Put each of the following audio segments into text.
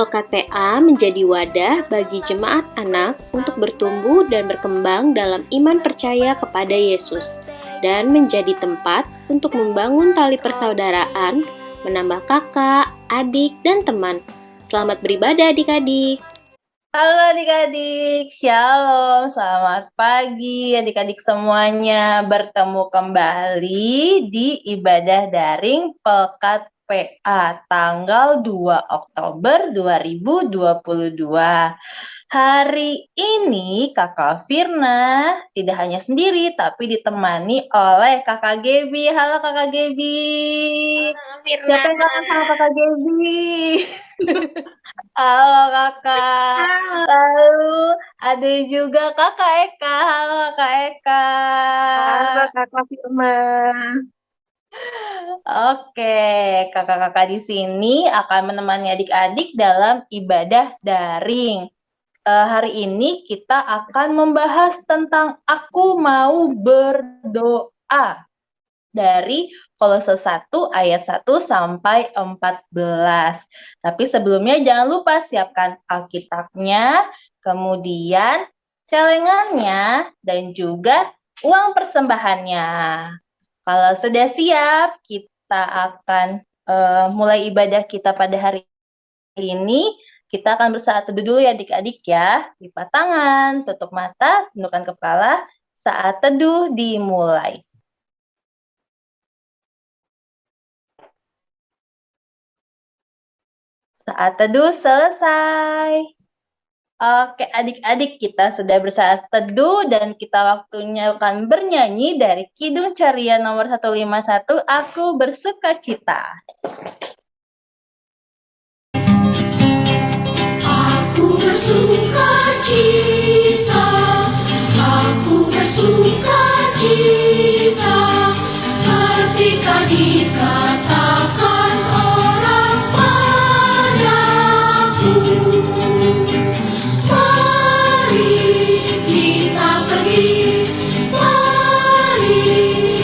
OKPA menjadi wadah bagi jemaat anak untuk bertumbuh dan berkembang dalam iman percaya kepada Yesus dan menjadi tempat untuk membangun tali persaudaraan, menambah kakak, adik, dan teman. Selamat beribadah adik-adik. Halo adik-adik, Shalom, selamat pagi adik-adik semuanya. Bertemu kembali di ibadah daring Pelkat PA tanggal 2 Oktober 2022. Hari ini Kakak Firna tidak hanya sendiri tapi ditemani oleh Kakak Gebi. Halo Kakak Gebi. Siapa yang kangen sama Kakak Gebi? Halo kakak. Lalu ada juga kakak Eka. Halo kakak Eka. Halo Kakak Firma. Oke, kakak-kakak di sini akan menemani adik-adik dalam ibadah daring. Hari ini kita akan membahas tentang aku mau berdoa. Dari Kolose 1 ayat 1 sampai 14. Tapi sebelumnya jangan lupa siapkan Alkitabnya, kemudian celengannya, dan juga uang persembahannya. Kalau sudah siap, kita akan mulai ibadah kita pada hari ini. Kita akan bersaat teduh dulu ya adik-adik ya. Lipat tangan, tutup mata, tundukkan kepala. Saat teduh dimulai. Saat teduh selesai. Oke, adik-adik kita sudah bersaat teduh dan kita waktunya akan bernyanyi dari Kidung Ceria nomor 151, Aku Bersukacita. Aku bersukacita, aku bersukacita, ketika dikatakan orang padaku, mari kita pergi, mari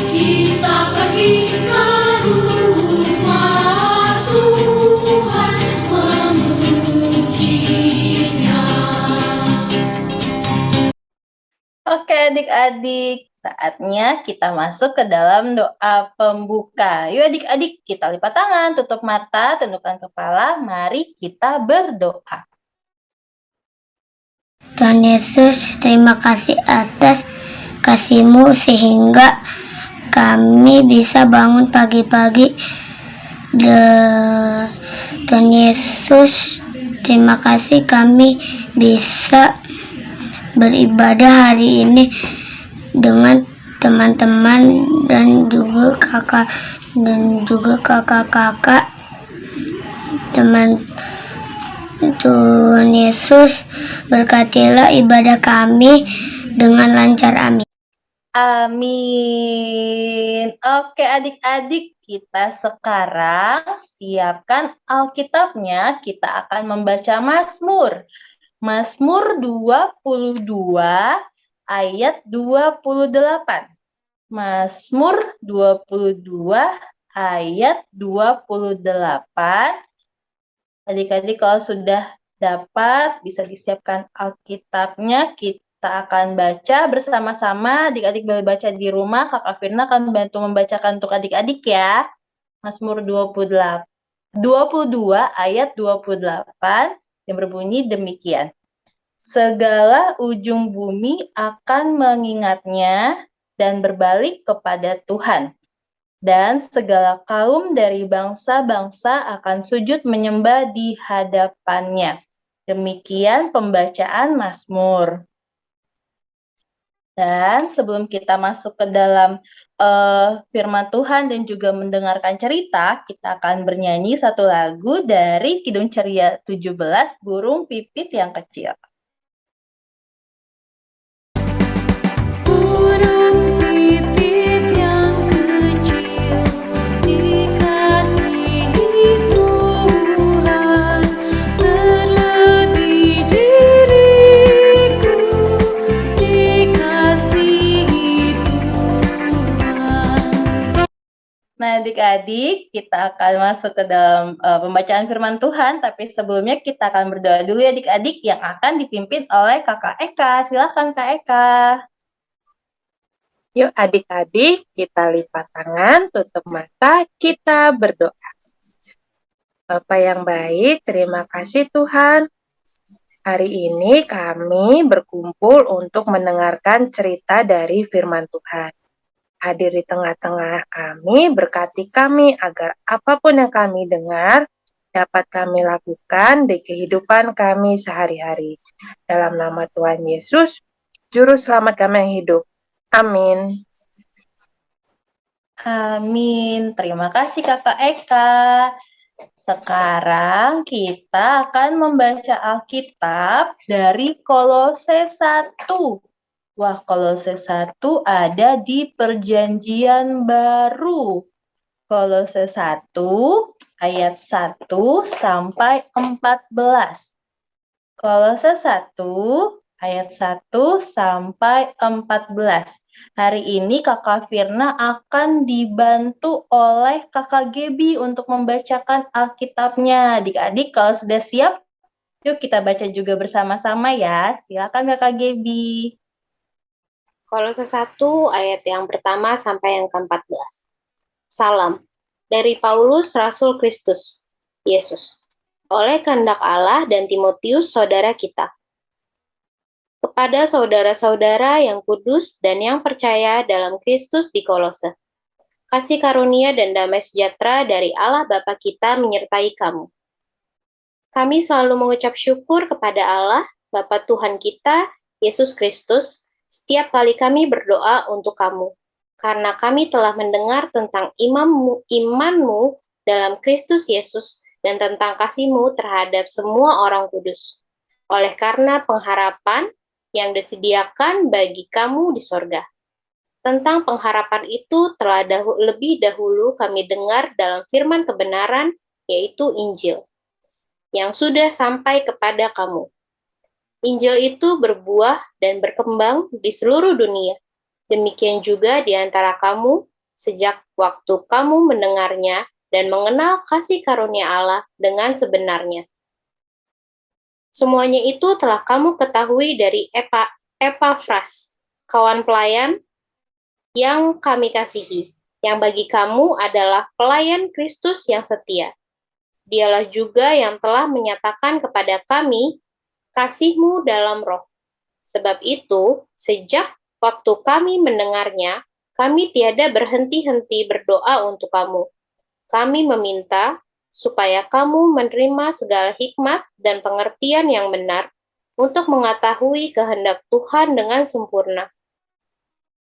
kita pergi ke rumah Tuhan memujinya. Oke adik-adik, saatnya kita masuk ke dalam doa pembuka. Yuk adik-adik, kita lipat tangan, tutup mata, tundukkan kepala, mari kita berdoa. Tuhan Yesus, terima kasih atas kasih-Mu sehingga kami bisa bangun pagi-pagi. Tuhan Yesus, terima kasih kami bisa beribadah hari ini dengan teman-teman dan juga kakak-kakak teman. Tuhan Yesus, berkatilah ibadah kami dengan lancar, amin. Amin. Oke adik-adik, kita sekarang siapkan Alkitabnya. Kita akan membaca Mazmur. Mazmur 22 ayat 28. Mazmur 22 ayat 28. Adik-adik kalau sudah dapat, bisa disiapkan Alkitabnya. Kita akan baca bersama-sama. Adik-adik boleh baca di rumah. Kakak Firna akan bantu membacakan untuk adik-adik ya. Mazmur 22 ayat 28 yang berbunyi demikian. Segala ujung bumi akan mengingatnya dan berbalik kepada Tuhan. Dan segala kaum dari bangsa-bangsa akan sujud menyembah di hadapannya. Demikian pembacaan Mazmur. Dan sebelum kita masuk ke dalam firman Tuhan dan juga mendengarkan cerita, kita akan bernyanyi satu lagu dari Kidung Ceria 17, Burung Pipit yang Kecil. Burung pipit yang kecil dikasihi Tuhan, terlebih diriku dikasihi Tuhan. Nah adik-adik, kita akan masuk ke dalam pembacaan firman Tuhan, tapi sebelumnya kita akan berdoa dulu ya adik-adik yang akan dipimpin oleh Kakak Eka. Silakan Kak Eka. Yuk adik-adik, kita lipat tangan, tutup mata, kita berdoa. Bapa yang baik, terima kasih Tuhan. Hari ini kami berkumpul untuk mendengarkan cerita dari firman Tuhan. Hadir di tengah-tengah kami, berkati kami agar apapun yang kami dengar dapat kami lakukan di kehidupan kami sehari-hari. Dalam nama Tuhan Yesus, Juru Selamat kami yang hidup. Amin. Amin. Terima kasih Kakak Eka. Sekarang kita akan membaca Alkitab dari Kolose 1. Wah, Kolose 1 ada di Perjanjian Baru. Kolose 1 ayat 1 sampai 14. Kolose 1 ayat 1 sampai 14. Hari ini Kakak Firna akan dibantu oleh Kakak Gebi untuk membacakan Alkitabnya. Adik-adik kalau sudah siap, yuk kita baca juga bersama-sama ya. Silakan Kakak Gebi. Kolose 1 ayat yang pertama sampai yang ke-14. Salam dari Paulus Rasul Kristus Yesus oleh kehendak Allah dan Timotius saudara kita. Kepada saudara-saudara yang kudus dan yang percaya dalam Kristus di Kolose. Kasih karunia dan damai sejahtera dari Allah Bapa kita menyertai kamu. Kami selalu mengucap syukur kepada Allah, Bapa Tuhan kita, Yesus Kristus, setiap kali kami berdoa untuk kamu, karena kami telah mendengar tentang imanmu dalam Kristus Yesus dan tentang kasihmu terhadap semua orang kudus. Oleh karena pengharapan yang disediakan bagi kamu di sorga. Tentang pengharapan itu telah lebih dahulu kami dengar dalam firman kebenaran, yaitu Injil, yang sudah sampai kepada kamu. Injil itu berbuah dan berkembang di seluruh dunia. Demikian juga di antara kamu, sejak waktu kamu mendengarnya dan mengenal kasih karunia Allah dengan sebenarnya. Semuanya itu telah kamu ketahui dari Epafras, kawan pelayan yang kami kasihi, yang bagi kamu adalah pelayan Kristus yang setia. Dialah juga yang telah menyatakan kepada kami kasih-Mu dalam roh. Sebab itu, sejak waktu kami mendengarnya, kami tiada berhenti-henti berdoa untuk kamu. Kami meminta supaya kamu menerima segala hikmat dan pengertian yang benar untuk mengetahui kehendak Tuhan dengan sempurna,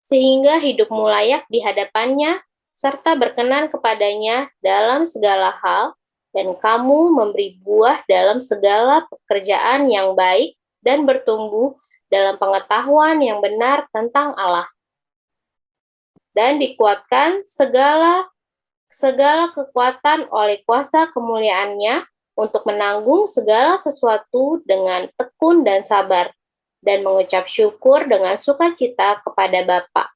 sehingga hidupmu layak di hadapannya, serta berkenan kepadanya dalam segala hal, dan kamu memberi buah dalam segala pekerjaan yang baik dan bertumbuh dalam pengetahuan yang benar tentang Allah. Dan dikuatkan segala kekuatan oleh kuasa kemuliaannya untuk menanggung segala sesuatu dengan tekun dan sabar, dan mengucap syukur dengan sukacita kepada Bapa,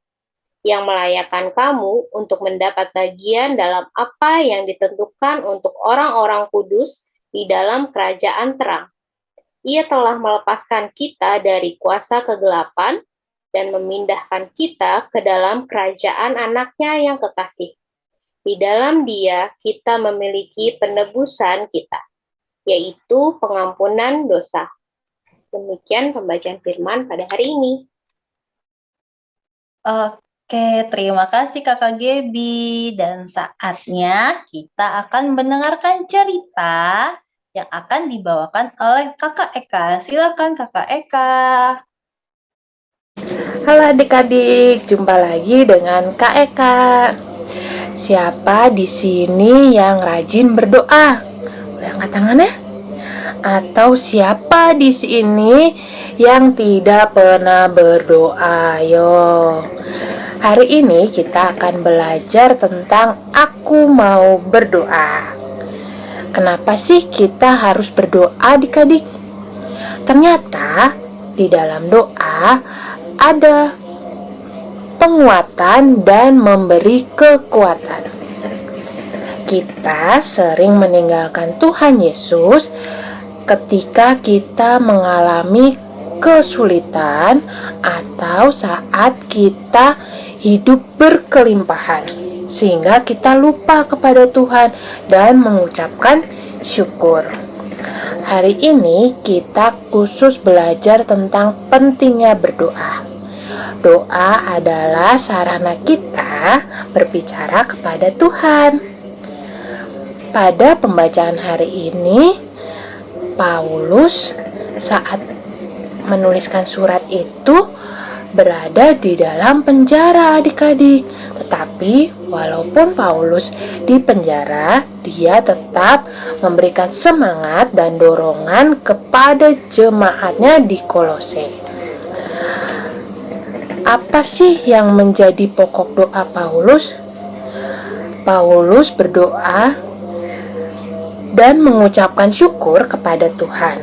yang melayakkan kamu untuk mendapat bagian dalam apa yang ditentukan untuk orang-orang kudus di dalam kerajaan terang. Ia telah melepaskan kita dari kuasa kegelapan dan memindahkan kita ke dalam kerajaan anaknya yang kekasih. Di dalam Dia kita memiliki penebusan kita, yaitu pengampunan dosa. Demikian pembacaan firman pada hari ini. Oke, terima kasih Kakak Gebi. Dan saatnya kita akan mendengarkan cerita yang akan dibawakan oleh Kakak Eka. Silakan Kakak Eka. Halo adik-adik, jumpa lagi dengan Kak Eka. Siapa di sini yang rajin berdoa? Boleh angkat tangannya? Atau siapa di sini yang tidak pernah berdoa? Ayo. Hari ini kita akan belajar tentang aku mau berdoa. Kenapa sih kita harus berdoa adik-adik? Ternyata di dalam doa ada penguatan dan memberi kekuatan. Kita sering meninggalkan Tuhan Yesus ketika kita mengalami kesulitan atau saat kita hidup berkelimpahan, sehingga kita lupa kepada Tuhan dan mengucapkan syukur. Hari ini kita khusus belajar tentang pentingnya berdoa. Doa adalah sarana kita berbicara kepada Tuhan. Pada pembacaan hari ini, Paulus saat menuliskan surat itu berada di dalam penjara adik-adik. Tetapi walaupun Paulus di penjara, dia tetap memberikan semangat dan dorongan kepada jemaatnya di Kolose. Apa sih yang menjadi pokok doa Paulus? Paulus berdoa dan mengucapkan syukur kepada Tuhan.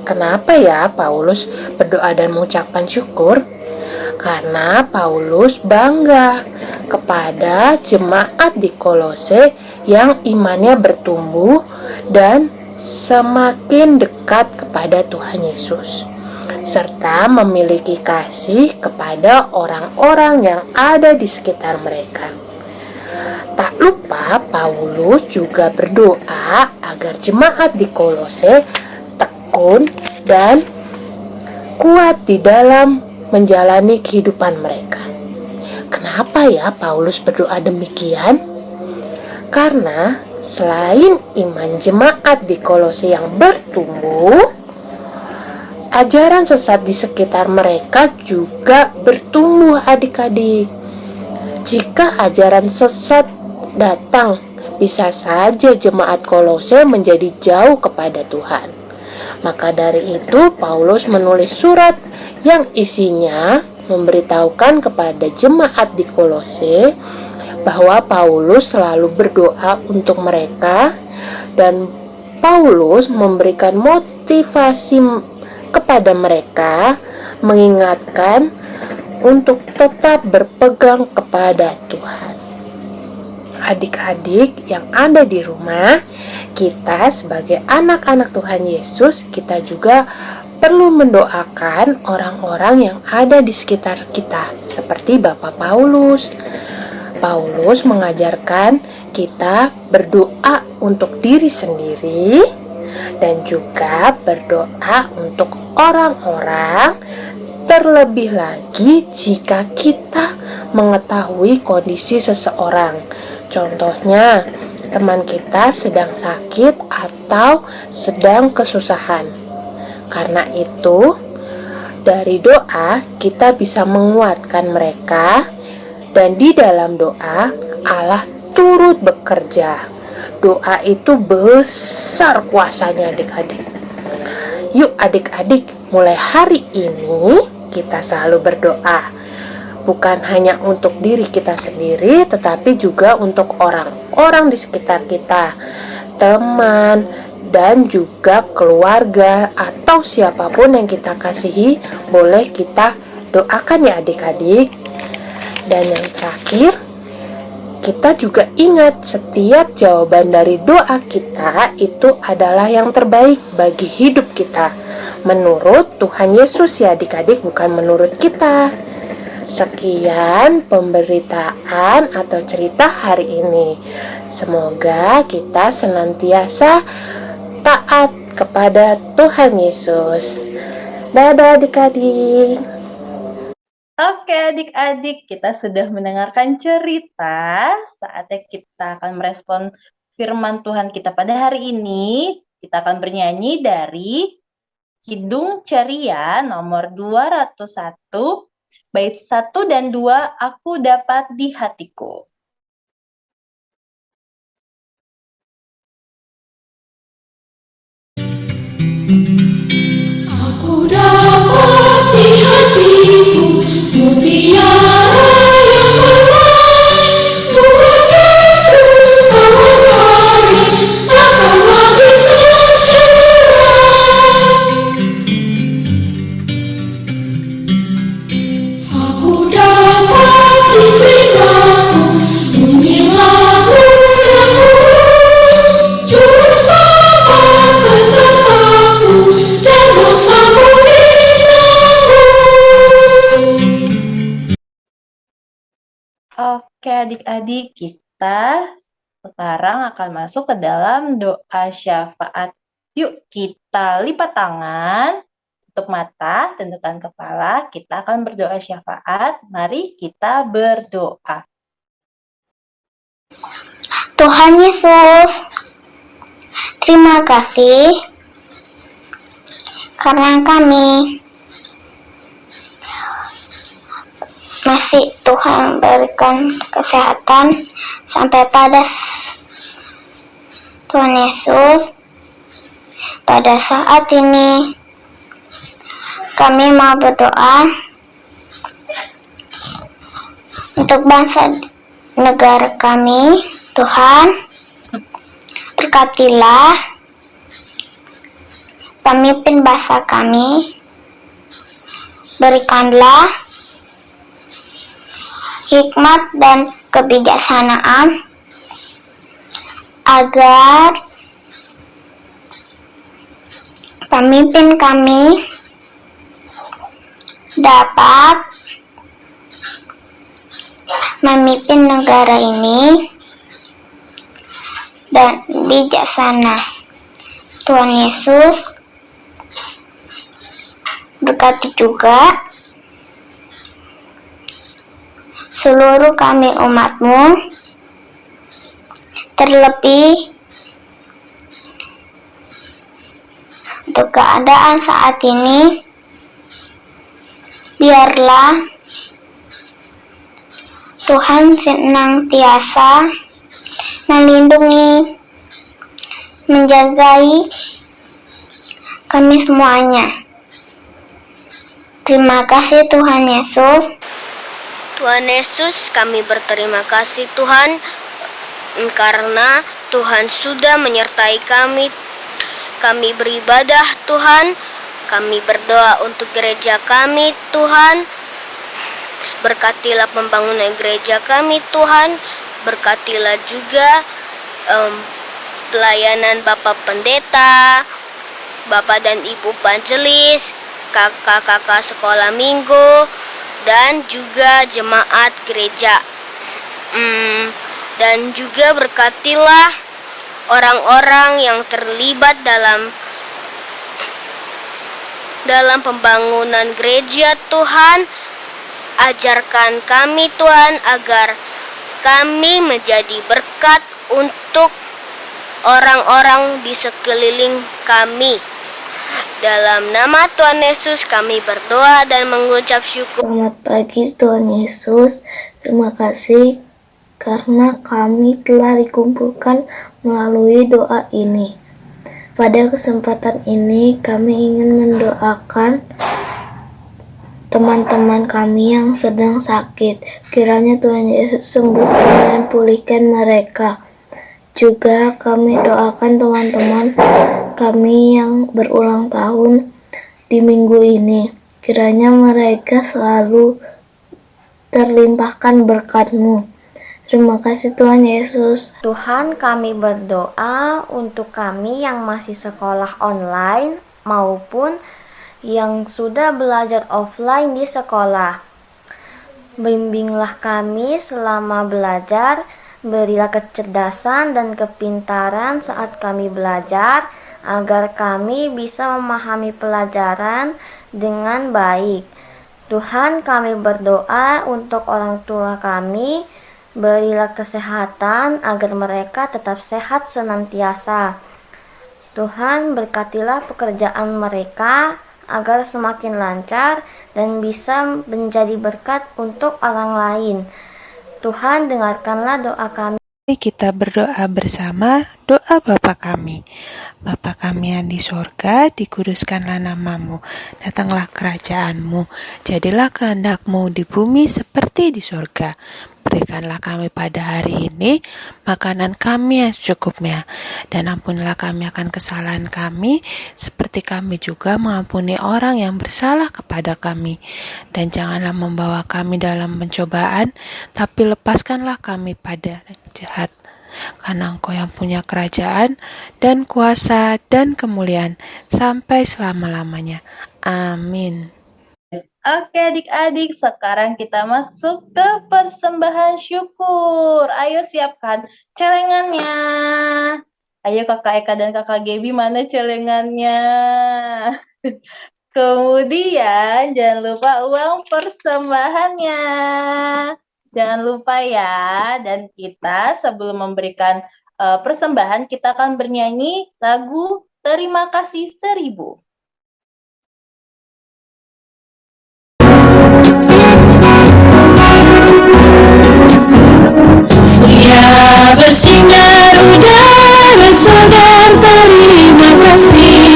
Kenapa ya Paulus berdoa dan mengucapkan syukur? Karena Paulus bangga kepada jemaat di Kolose yang imannya bertumbuh dan semakin dekat kepada Tuhan Yesus, serta memiliki kasih kepada orang-orang yang ada di sekitar mereka. Tak lupa Paulus juga berdoa agar jemaat di Kolose tekun dan kuat di dalam menjalani kehidupan mereka. Kenapa ya Paulus berdoa demikian? Karena selain iman jemaat di Kolose yang bertumbuh, ajaran sesat di sekitar mereka juga bertumbuh adik-adik. Jika ajaran sesat datang, bisa saja jemaat Kolose menjadi jauh kepada Tuhan. Maka dari itu Paulus menulis surat yang isinya memberitahukan kepada jemaat di Kolose bahwa Paulus selalu berdoa untuk mereka, dan Paulus memberikan motivasi kepada mereka, mengingatkan untuk tetap berpegang kepada Tuhan. Adik-adik yang ada di rumah, kita sebagai anak-anak Tuhan Yesus, kita juga perlu mendoakan orang-orang yang ada di sekitar kita, seperti Bapak Paulus. Paulus mengajarkan kita berdoa untuk diri sendiri dan juga berdoa untuk orang-orang, terlebih lagi jika kita mengetahui kondisi seseorang. Contohnya, teman kita sedang sakit atau sedang kesusahan. Karena itu, dari doa kita bisa menguatkan mereka, dan di dalam doa Allah turut bekerja. Doa itu besar kuasanya adik-adik. Yuk adik-adik, mulai hari ini kita selalu berdoa. Bukan hanya untuk diri kita sendiri, tetapi juga untuk orang-orang di sekitar kita, teman, dan juga keluarga atau siapapun yang kita kasihi, boleh kita doakan ya adik-adik. Dan yang terakhir, kita juga ingat setiap jawaban dari doa kita itu adalah yang terbaik bagi hidup kita, menurut Tuhan Yesus ya adik-adik, bukan menurut kita. Sekian pemberitaan atau cerita hari ini. Semoga kita senantiasa taat kepada Tuhan Yesus. Dadah adik-adik. Oke adik-adik, kita sudah mendengarkan cerita. Saatnya kita akan merespon firman Tuhan kita pada hari ini. Kita akan bernyanyi dari Kidung Ceria nomor 201, bait 1 dan 2, Aku Dapat di Hatiku. Aku dapat di hatiku mutiara yang berwarna, Tuhan Yesus kawan hari akan lagi tercerah. Aku dapat di telingaku adik-adik, kita sekarang akan masuk ke dalam doa syafaat. Yuk kita lipat tangan, tutup mata, tundukkan kepala, kita akan berdoa syafaat. Mari kita berdoa. Tuhan Yesus, terima kasih karena kami masih Tuhan berikan kesehatan sampai pada Tuhan Yesus. Pada saat ini kami mau berdoa untuk bangsa negara kami. Tuhan, berkatilah pemimpin bangsa kami, berikanlah hikmat dan kebijaksanaan agar pemimpin kami dapat memimpin negara ini dan bijaksana. Tuhan Yesus, berkati juga seluruh kami umat-Mu, terlebih untuk keadaan saat ini. Biarlah Tuhan senantiasa melindungi, menjagai kami semuanya. Terima kasih Tuhan Yesus. Tuhan Yesus, kami berterima kasih Tuhan karena Tuhan sudah menyertai kami. Kami beribadah Tuhan, kami berdoa untuk gereja kami Tuhan. Berkatilah pembangunan gereja kami Tuhan. Berkatilah juga pelayanan Bapak Pendeta, Bapak dan Ibu Panjelis, kakak-kakak sekolah minggu, dan juga jemaat gereja. Dan juga berkatilah orang-orang yang terlibat dalam pembangunan gereja Tuhan. Ajarkan kami Tuhan agar kami menjadi berkat untuk orang-orang di sekeliling kami. Dalam nama Tuhan Yesus kami berdoa dan mengucap syukur. Selamat pagi Tuhan Yesus. Terima kasih karena kami telah dikumpulkan melalui doa ini. Pada kesempatan ini kami ingin mendoakan teman-teman kami yang sedang sakit. Kiranya Tuhan Yesus sembuhkan dan pulihkan mereka. Juga kami doakan teman-teman kami yang berulang tahun di minggu ini. Kiranya mereka selalu terlimpahkan berkat-Mu. Terima kasih Tuhan Yesus. Tuhan, kami berdoa untuk kami yang masih sekolah online maupun yang sudah belajar offline di sekolah. Bimbinglah kami selama belajar, berilah kecerdasan dan kepintaran saat kami belajar, agar kami bisa memahami pelajaran dengan baik. Tuhan, kami berdoa untuk orang tua kami, berilah kesehatan agar mereka tetap sehat senantiasa. Tuhan, berkatilah pekerjaan mereka agar semakin lancar dan bisa menjadi berkat untuk orang lain. Tuhan, dengarkanlah doa kami. Mari kita berdoa bersama doa Bapa kami. Bapa kami yang di sorga, dikuduskanlah namamu, datanglah kerajaan-Mu, jadilah kehendak-Mu di bumi seperti di sorga. Berikanlah kami pada hari ini makanan kami yang secukupnya, dan ampunilah kami akan kesalahan kami, seperti kami juga mengampuni orang yang bersalah kepada kami. Dan janganlah membawa kami dalam pencobaan, tapi lepaskanlah kami pada jahat. Karena Engkau yang punya kerajaan dan kuasa dan kemuliaan sampai selama-lamanya. Amin. Oke adik-adik, sekarang kita masuk ke persembahan syukur. Ayo siapkan celengannya. Ayo kakak Eka dan kakak Gebi, mana celengannya? Kemudian jangan lupa uang persembahannya. Jangan lupa ya. Dan kita sebelum memberikan persembahan, kita akan bernyanyi lagu Terima Kasih 1000. Surya bersinar, udara segar, terima kasih.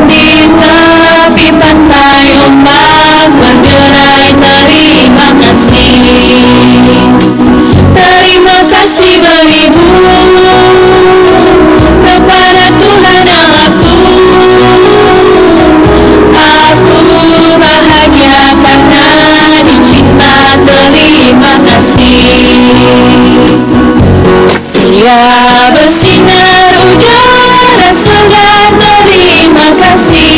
Di tepi pantai ombak berderai, terima kasih. Terima kasih beribu kepada Tuhan Allahku. Aku bahagia karena dicinta, terima kasih. Surya bersinar, udara segar, terima kasih.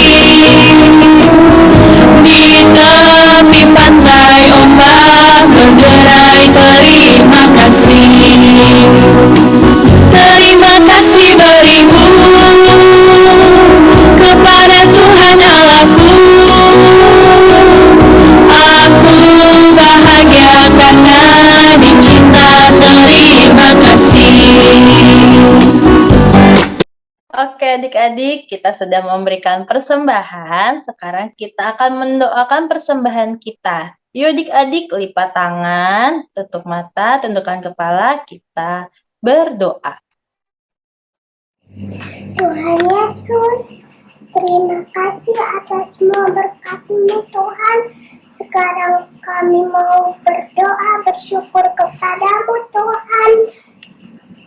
Di tepi pantai ombak berderai, terima kasih. Terima kasih beribu kepada Tuhan Allahku. Aku bahagia karena dicinta, terima kasih. Oke adik-adik, kita sudah memberikan persembahan. Sekarang kita akan mendoakan persembahan kita. Yuk adik-adik, lipat tangan, tutup mata, tundukkan kepala, kita berdoa. Tuhan Yesus, terima kasih atas semua berkat-Mu Tuhan. Sekarang kami mau berdoa bersyukur kepadamu Tuhan.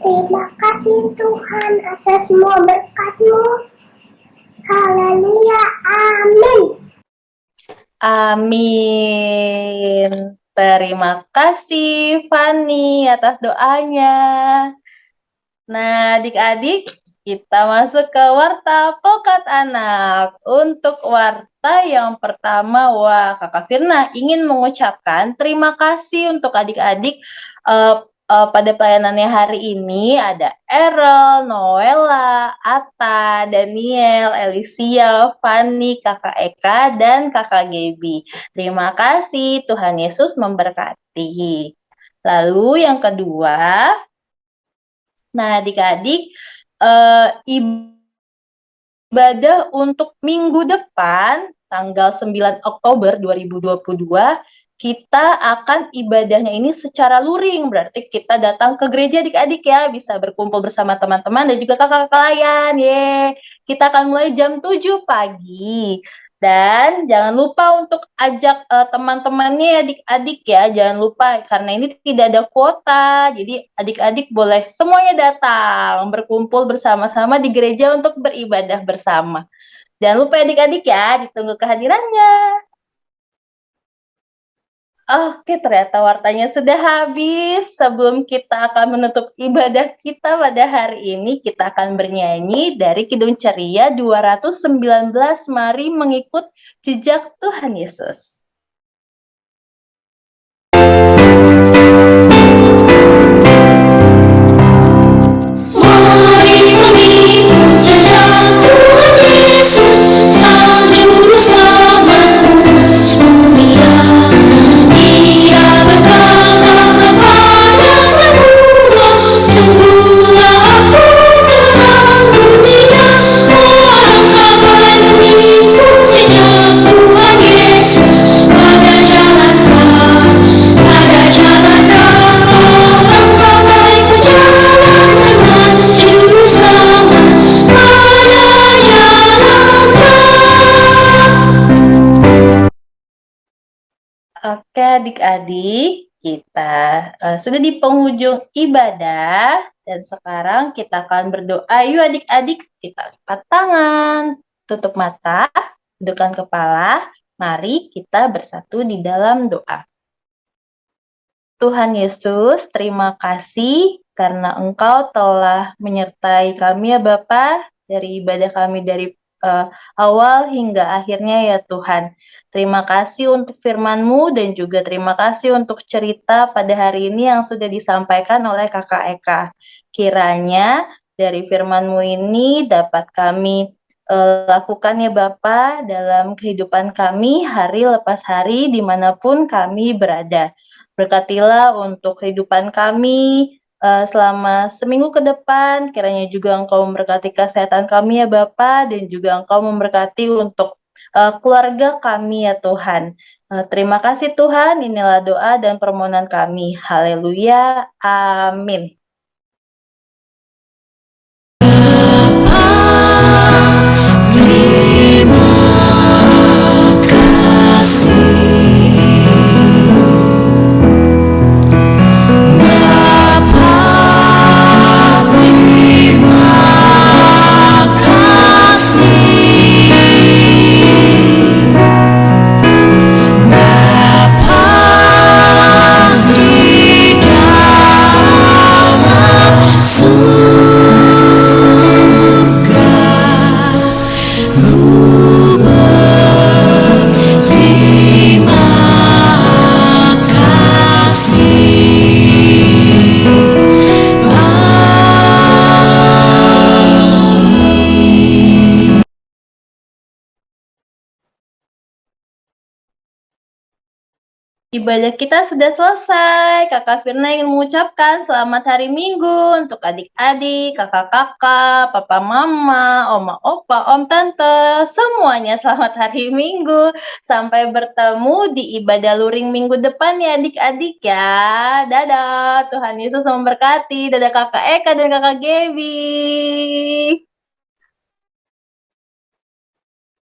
Terima kasih Tuhan atas semua berkat-Mu. Haleluya, amin. Amin. Terima kasih Fani atas doanya. Nah adik-adik, kita masuk ke warta Pokat Anak. Untuk warta yang pertama, Kakak Firna ingin mengucapkan terima kasih untuk adik-adik pada pelayanannya hari ini. Ada Errol, Noella, Atta, Daniel, Elisia, Fani, kakak Eka, dan kakak Gebi. Terima kasih, Tuhan Yesus memberkati. Lalu yang kedua, nah adik-adik, ibadah untuk minggu depan, tanggal 9 Oktober 2022, kita akan ibadahnya ini secara luring. Berarti kita datang ke gereja adik-adik ya, bisa berkumpul bersama teman-teman dan juga kakak-kakak layan. Kita akan mulai jam 7 pagi. Dan jangan lupa untuk ajak teman-temannya adik-adik ya, jangan lupa karena ini tidak ada kuota. Jadi adik-adik boleh semuanya datang, berkumpul bersama-sama di gereja untuk beribadah bersama. Jangan lupa adik-adik ya, ditunggu kehadirannya. Oke, ternyata wartanya sudah habis. Sebelum kita akan menutup ibadah kita pada hari ini, kita akan bernyanyi dari Kidung Ceria 219, Mari Mengikut Jejak Tuhan Yesus. Mari mengikut jejak Tuhan Yesus, Sang Juru Selamat utus dunia. Ia berkata kepada semua, sungguhlah aku terang dunia. Orang mengikut jejak Tuhan Yesus, pada jalan terang, pada jalan terang. Orang ikut jalan dengan Juru Selamat, pada jalan terang. Oke adik-adik, kita sudah di penghujung ibadah dan sekarang kita akan berdoa. Yuk adik-adik, kita angkat tangan, tutup mata, tundukkan kepala. Mari kita bersatu di dalam doa. Tuhan Yesus, terima kasih karena Engkau telah menyertai kami ya Bapa dari ibadah kami dari awal hingga akhirnya ya Tuhan. Terima kasih untuk firman-Mu dan juga terima kasih untuk cerita pada hari ini yang sudah disampaikan oleh Kakak Eka. Kiranya dari firman-Mu ini dapat kami lakukan ya Bapa dalam kehidupan kami hari lepas hari dimanapun kami berada. Berkatilah untuk kehidupan kami selama seminggu ke depan, kiranya juga Engkau memberkati kesehatan kami ya Bapa dan juga Engkau memberkati untuk keluarga kami ya Tuhan. Terima kasih Tuhan, inilah doa dan permohonan kami. Haleluya, amin. Ibadah kita sudah selesai. Kakak Firna ingin mengucapkan selamat hari Minggu untuk adik-adik, kakak-kakak, papa mama, oma opa, om tante, semuanya selamat hari Minggu. Sampai bertemu di ibadah luring minggu depan ya adik-adik ya. Dadah, Tuhan Yesus memberkati. Dadah kakak Eka dan kakak Gaby.